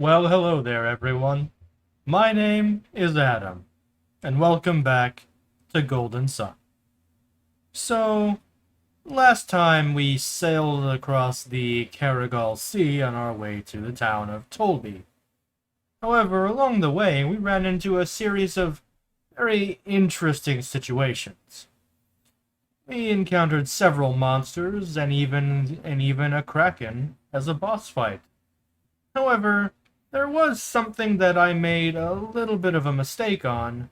Well, hello there, everyone. My name is Adam, and welcome back to Golden Sun. So, last time we sailed across the Carrigal Sea on our way to the town of Tolby. However, along the way, we ran into a series of very interesting situations. We encountered several monsters and even a kraken as a boss fight. However, there was something that I made a little bit of a mistake on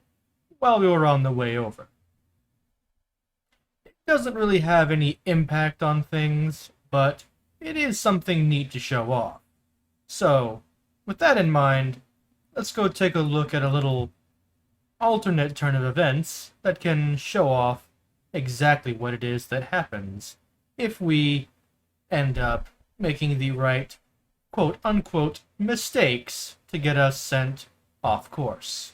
while we were on the way over. It doesn't really have any impact on things, but it is something neat to show off. So, with that in mind, let's go take a look at a little alternate turn of events that can show off exactly what it is that happens if we end up making the right quote unquote mistakes to get us sent off course.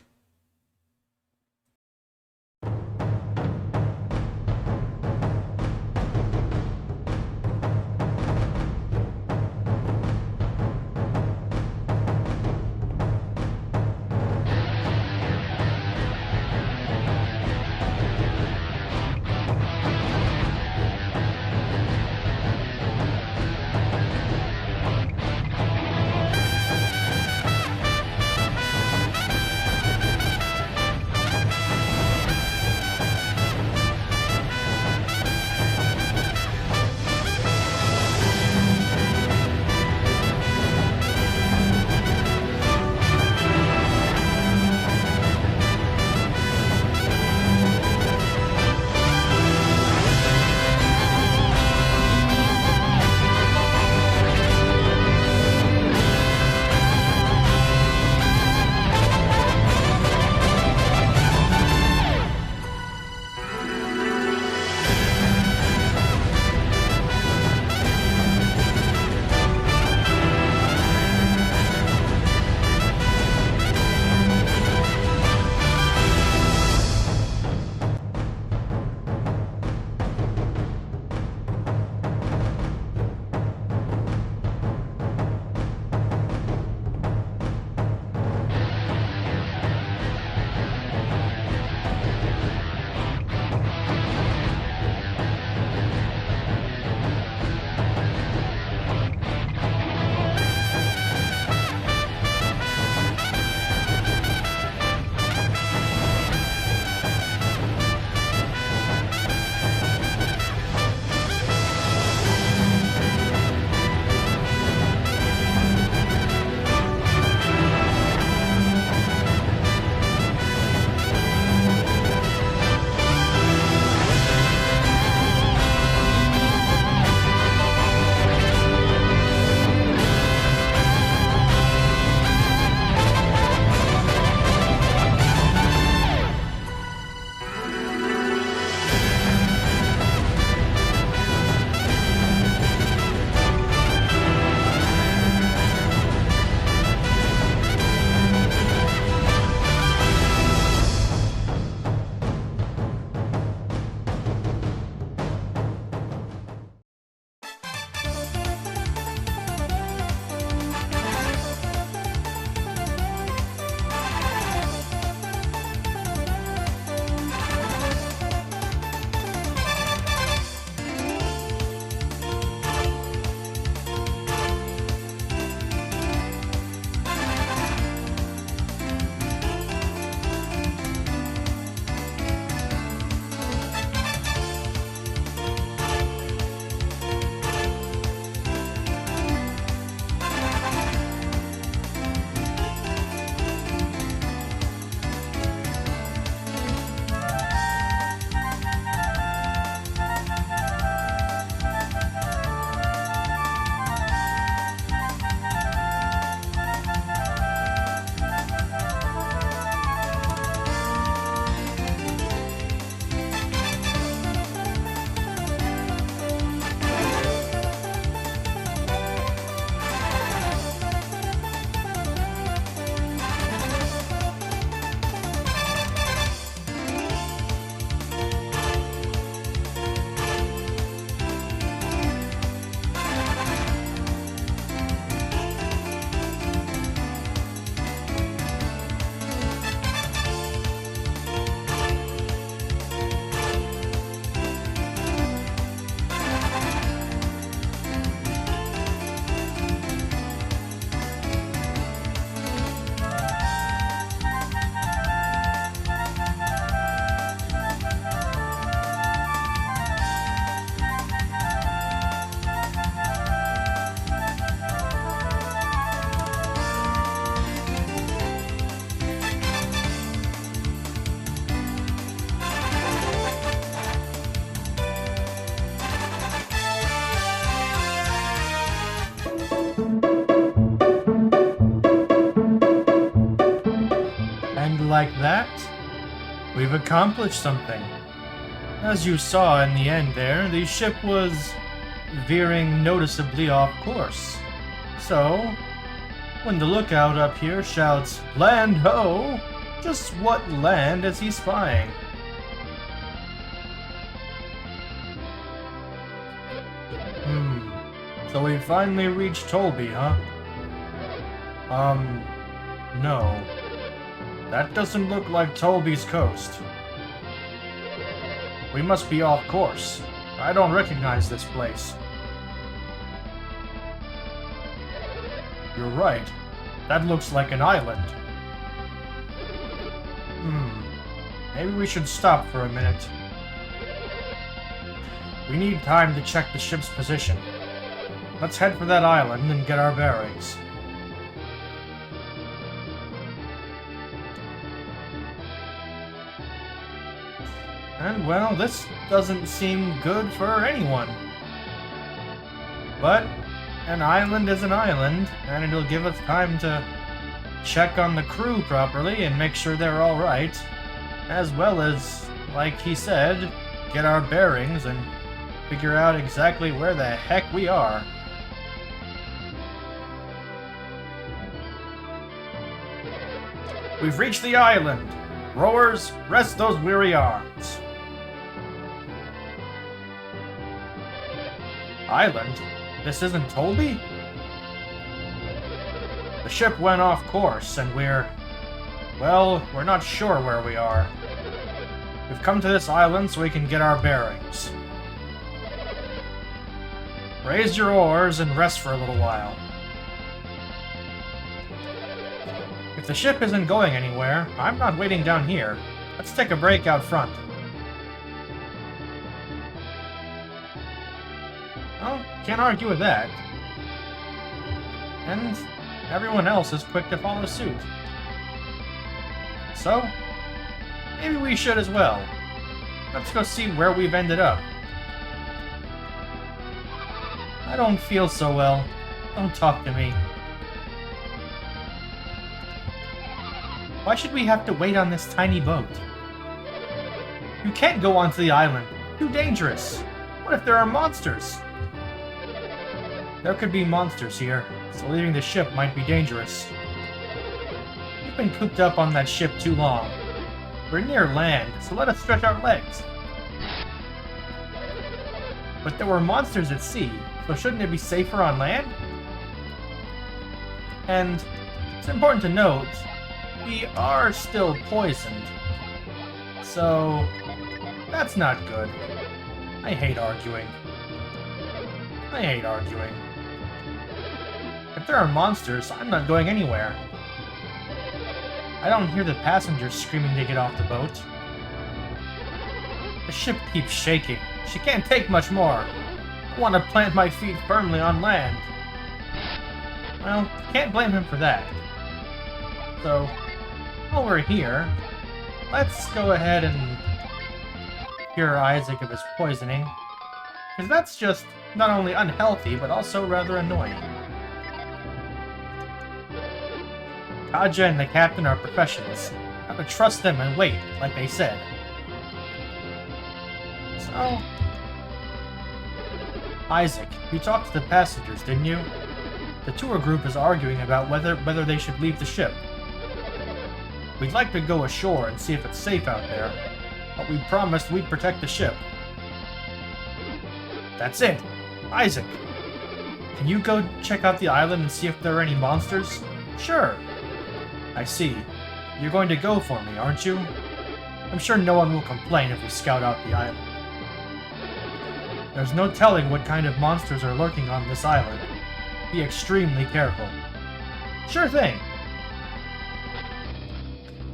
like that, we've accomplished something. As you saw in the end there, the ship was veering noticeably off course. So, when the lookout up here shouts, "Land ho!" just what land is he spying? So we finally reached Tolby, huh? No. That doesn't look like Tolby's coast. We must be off course. I don't recognize this place. You're right. That looks like an island. Maybe we should stop for a minute. We need time to check the ship's position. Let's head for that island and get our bearings. And, well, this doesn't seem good for anyone. But an island is an island, and it'll give us time to check on the crew properly and make sure they're alright, as well as, like he said, get our bearings and figure out exactly where the heck we are. We've reached the island. Rowers, rest those weary arms. Island? This isn't Tolby? The ship went off course, and we're not sure where we are. We've come to this island so we can get our bearings. Raise your oars and rest for a little while. If the ship isn't going anywhere, I'm not waiting down here. Let's take a break out front. Well, can't argue with that. And everyone else is quick to follow suit. So, maybe we should as well. Let's go see where we've ended up. I don't feel so well. Don't talk to me. Why should we have to wait on this tiny boat? You can't go onto the island. Too dangerous. What if there are monsters? There could be monsters here, so leaving the ship might be dangerous. We've been cooped up on that ship too long. We're near land, so let us stretch our legs. But there were monsters at sea, so shouldn't it be safer on land? And it's important to note, we are still poisoned. So, that's not good. I hate arguing. If there are monsters, I'm not going anywhere. I don't hear the passengers screaming to get off the boat. The ship keeps shaking. She can't take much more. I want to plant my feet firmly on land. Well, can't blame him for that. So, while we're here, let's go ahead and cure Isaac of his poisoning. Because that's just not only unhealthy, but also rather annoying. Kaja and the captain are professionals. I have to trust them and wait, like they said. So, Isaac, you talked to the passengers, didn't you? The tour group is arguing about whether they should leave the ship. We'd like to go ashore and see if it's safe out there, but we promised we'd protect the ship. That's it! Isaac! Can you go check out the island and see if there are any monsters? Sure! I see. You're going to go for me, aren't you? I'm sure no one will complain if we scout out the island. There's no telling what kind of monsters are lurking on this island. Be extremely careful. Sure thing!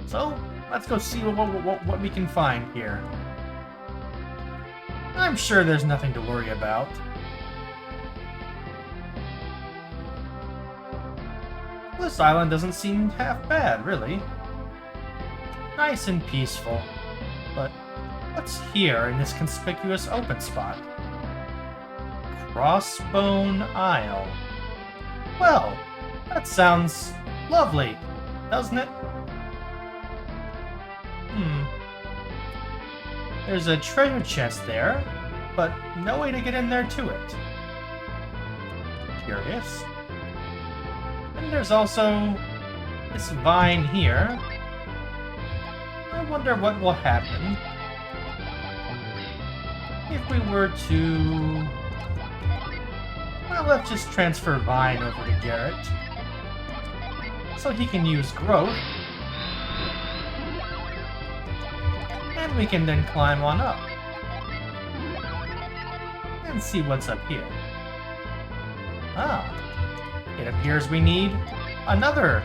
So, let's go see what we can find here. I'm sure there's nothing to worry about. This island doesn't seem half bad, really. Nice and peaceful. But what's here in this conspicuous open spot? Crossbone Isle. Well, that sounds lovely, doesn't it? There's a treasure chest there, but no way to get in there to it. Curious. And there's also this vine here. I wonder what will happen if we were to... Well, let's just transfer Vine over to Garrett, so he can use Growth. And we can then climb on up. And see what's up here. Ah, it appears we need another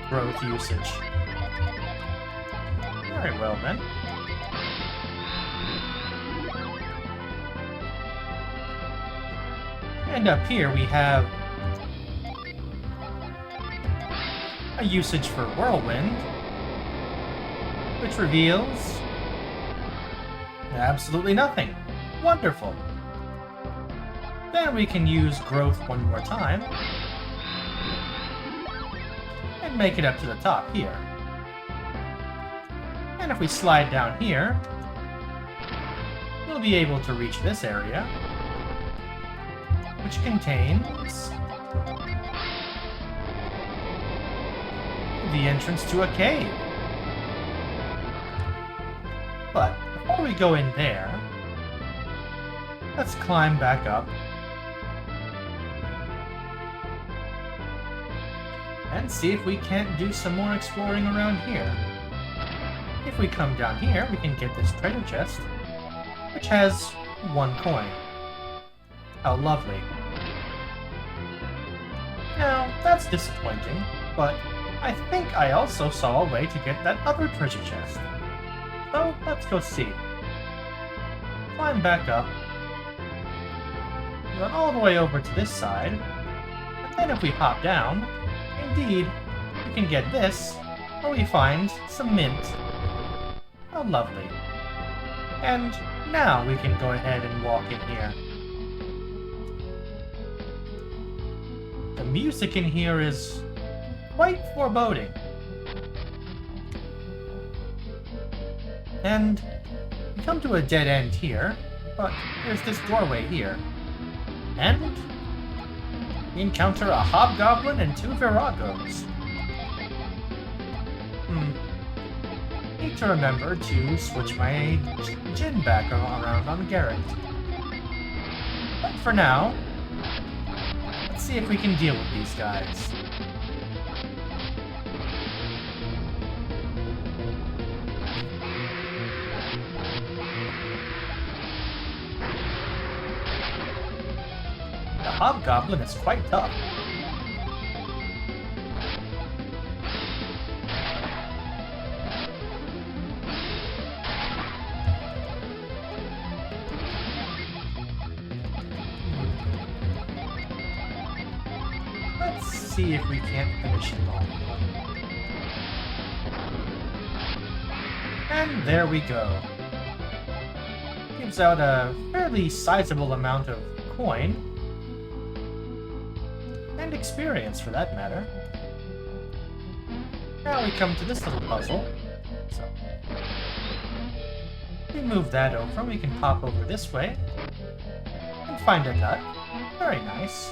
growth usage. Very well then. And up here we have a usage for Whirlwind, which reveals absolutely nothing. Wonderful. Then we can use Growth one more time and make it up to the top here. And if we slide down here, we'll be able to reach this area, which contains the entrance to a cave. But before we go in there, let's climb back up and see if we can't do some more exploring around here. If we come down here, we can get this treasure chest, which has 1 coin. How lovely. Now, that's disappointing, but I think I also saw a way to get that other treasure chest. So, let's go see. Climb back up, run all the way over to this side, and then if we hop down, indeed, we can get this, where we find some mint. How lovely. And now we can go ahead and walk in here. The music in here is quite foreboding. And we come to a dead end here, but there's this doorway here. And we encounter a hobgoblin and 2 viragos. Need to remember to switch my gin back around on Garrett. But for now, let's see if we can deal with these guys. The hobgoblin is quite tough. Let's see if we can't finish him off. And there we go. Gives out a fairly sizable amount of coin. And experience, for that matter. Now we come to this little puzzle. So, we move that over, we can hop over this way. And find a nut. Very nice.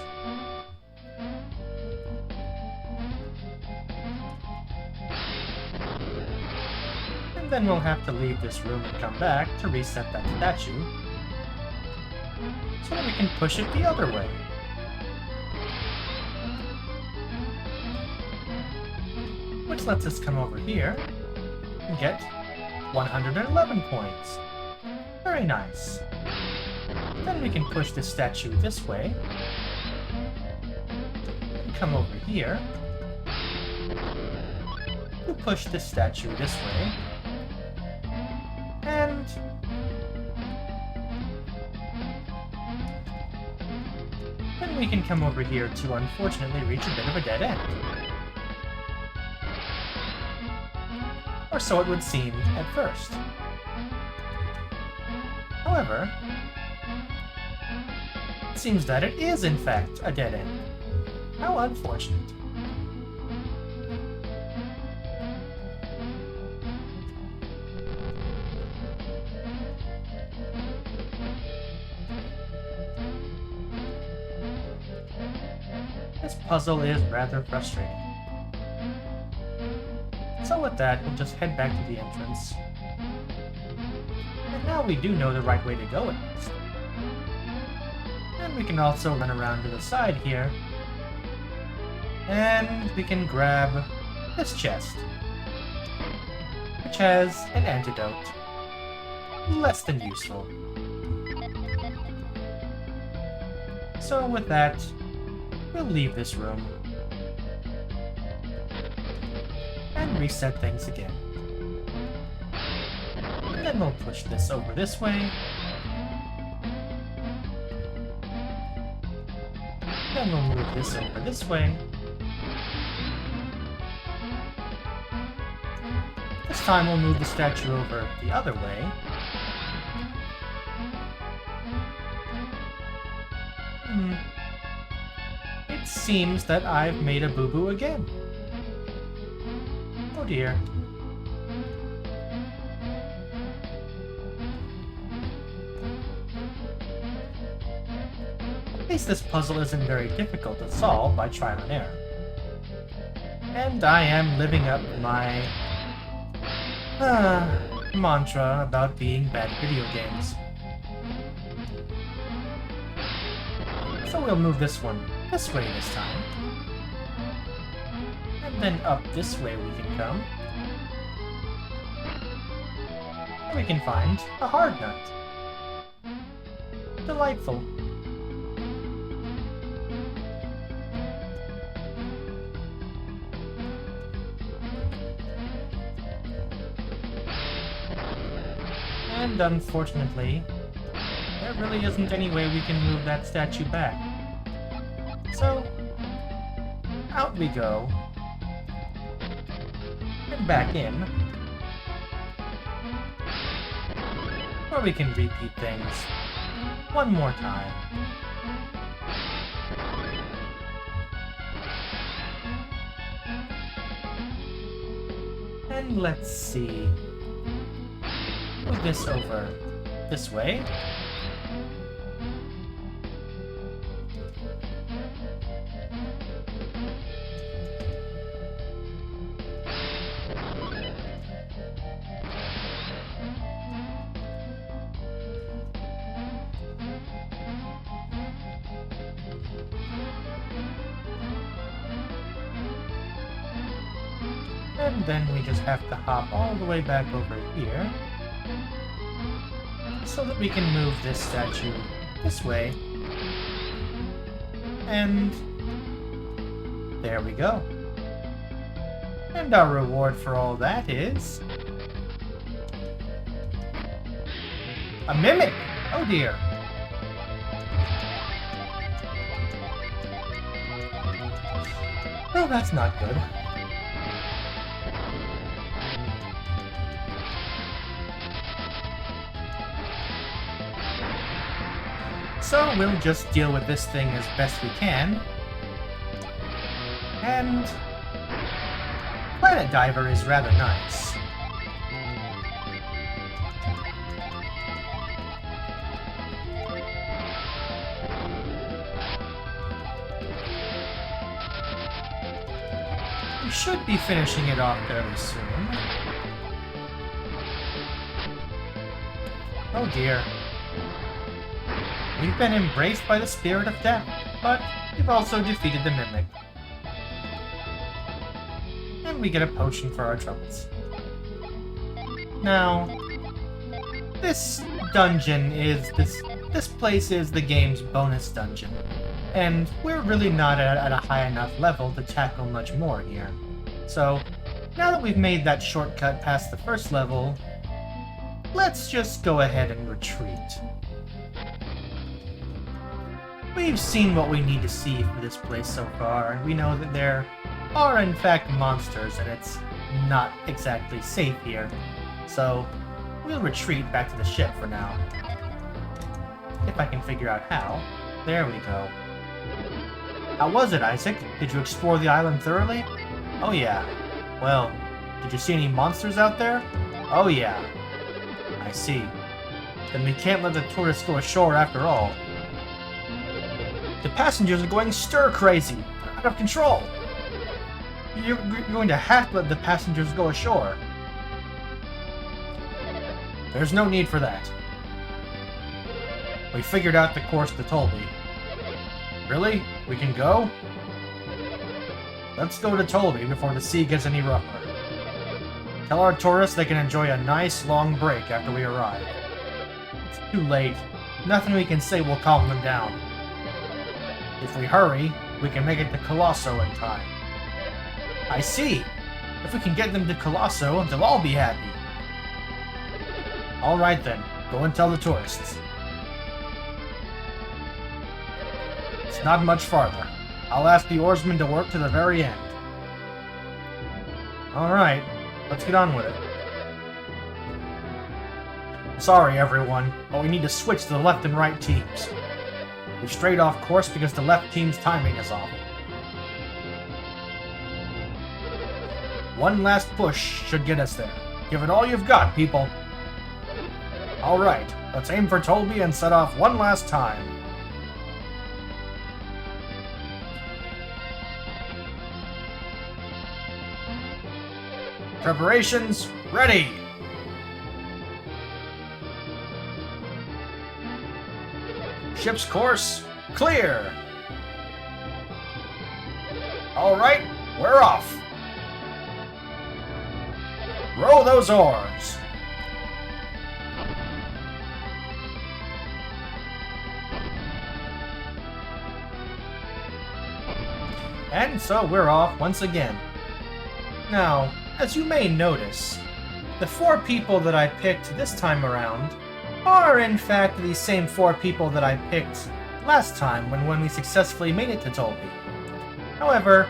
And then we'll have to leave this room and come back to reset that statue, so that we can push it the other way. Which lets us come over here and get 111 points. Very nice. Then we can push this statue this way. And come over here. We'll push this statue this way. And then we can come over here to unfortunately reach a bit of a dead end. Or so it would seem at first. However, it seems that it is in fact a dead end. How unfortunate. This puzzle is rather frustrating. So with that, we'll just head back to the entrance. And now we do know the right way to go at least. And we can also run around to the side here. And we can grab this chest, which has an antidote. Less than useful. So with that, we'll leave this room and reset things again. And then we'll push this over this way. Then we'll move this over this way. This time we'll move the statue over the other way. It seems that I've made a boo-boo again. Oh dear. At least this puzzle isn't very difficult to solve by trial and error. And I am living up my mantra about being bad at video games. So we'll move this one this way this time. And then up this way we can come. We can find a hard nut. Delightful. And unfortunately, there really isn't any way we can move that statue back. So, out we go. And back in. Where we can repeat things one more time. And let's see. Move this over this way. And then we just have to hop all the way back over here so that we can move this statue this way. And there we go. And our reward for all that is a mimic! Oh dear. Oh, that's not good. So we'll just deal with this thing as best we can. And Planet Diver is rather nice. We should be finishing it off fairly soon. Oh dear. We've been embraced by the spirit of death, but we've also defeated the Mimic. And we get a potion for our troubles. Now, this dungeon is this place is the game's bonus dungeon, and we're really not at a high enough level to tackle much more here. So, now that we've made that shortcut past the first level, let's just go ahead and retreat. We've seen what we need to see for this place so far, and we know that there are in fact monsters, and it's not exactly safe here. So, we'll retreat back to the ship for now. If I can figure out how. There we go. How was it, Isaac? Did you explore the island thoroughly? Oh yeah. Well, did you see any monsters out there? Oh yeah. I see. Then we can't let the tourists go ashore after all. The passengers are going stir-crazy. out of control. You're going to have to let the passengers go ashore. There's no need for that. We figured out the course to Tolby. Really? We can go? Let's go to Tolby before the sea gets any rougher. Tell our tourists they can enjoy a nice long break after we arrive. It's too late. Nothing we can say will calm them down. If we hurry, we can make it to Colosso in time. I see! If we can get them to Colosso, they'll all be happy. Alright then, go and tell the tourists. It's not much farther. I'll ask the oarsmen to work to the very end. Alright, let's get on with it. Sorry everyone, but we need to switch to the left and right teams. We've strayed off course because the left team's timing is off. One last push should get us there. Give it all you've got, people. Alright, let's aim for Tolby and set off one last time. Preparations ready! Ship's course clear! Alright, we're off! Row those oars! And so we're off once again. Now, as you may notice, the 4 people that I picked this time around are in fact the same 4 people that I picked last time when we successfully made it to Tolby. However,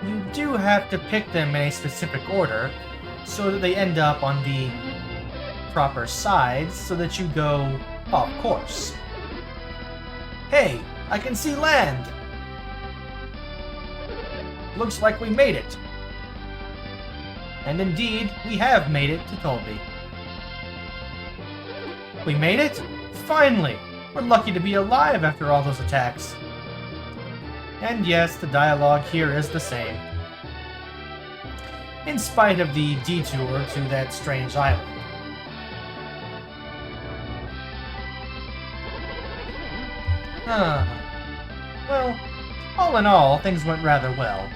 you do have to pick them in a specific order so that they end up on the proper sides so that you go off course. Hey, I can see land! Looks like we made it. And indeed, we have made it to Tolby. We made it? Finally! We're lucky to be alive after all those attacks. And yes, the dialogue here is the same. In spite of the detour to that strange island. Well, all in all, things went rather well.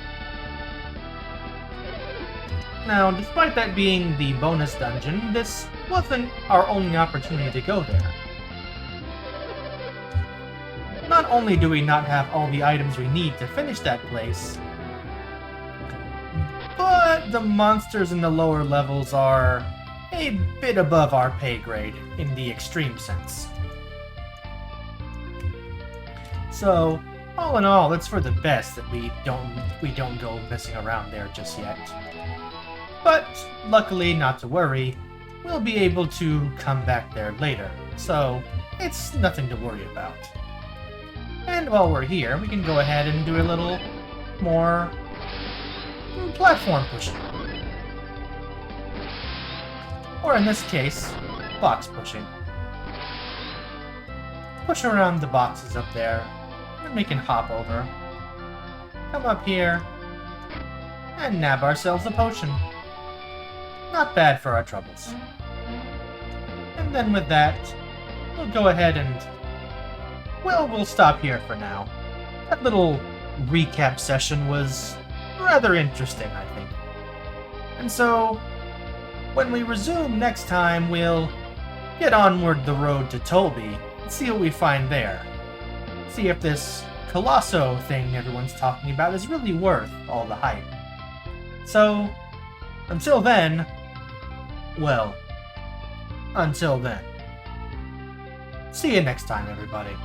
Now, despite that being the bonus dungeon, this wasn't our only opportunity to go there. Not only do we not have all the items we need to finish that place, but the monsters in the lower levels are a bit above our pay grade in the extreme sense. So, all in all, it's for the best that we don't go messing around there just yet. But, luckily, not to worry, we'll be able to come back there later, so it's nothing to worry about. And while we're here, we can go ahead and do a little more platform pushing. Or in this case, box pushing. Push around the boxes up there, and we can hop over. Come up here, and nab ourselves a potion. Not bad for our troubles. And then with that, we'll go ahead and... well, we'll stop here for now. That little recap session was rather interesting, I think. And so, when we resume next time, we'll get onward the road to Tolby and see what we find there. See if this Colosso thing everyone's talking about is really worth all the hype. So, until then... well, until then. See you next time, everybody.